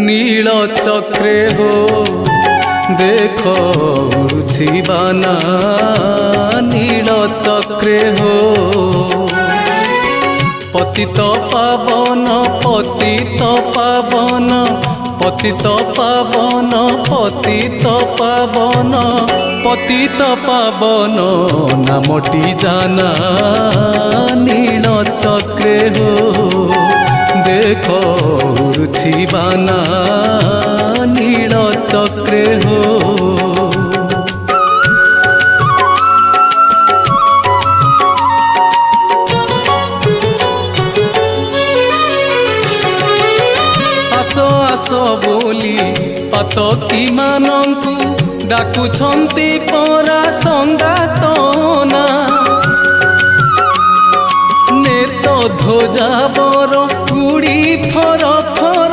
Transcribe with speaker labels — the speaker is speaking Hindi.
Speaker 1: नील चक्रे हो देख उड़ुछि बाना नील चक्रे हो पतित पावन पतित पावन पतित पावन पतित पावन पतित पावन नामटी जाना नील चक्रे हो देख उड़ुछि बाना नील चक्रे हो आस बोली पातकी मानंकु डाकुछंती परा संगातना नेत ध्वजा बर उड़ी फर फर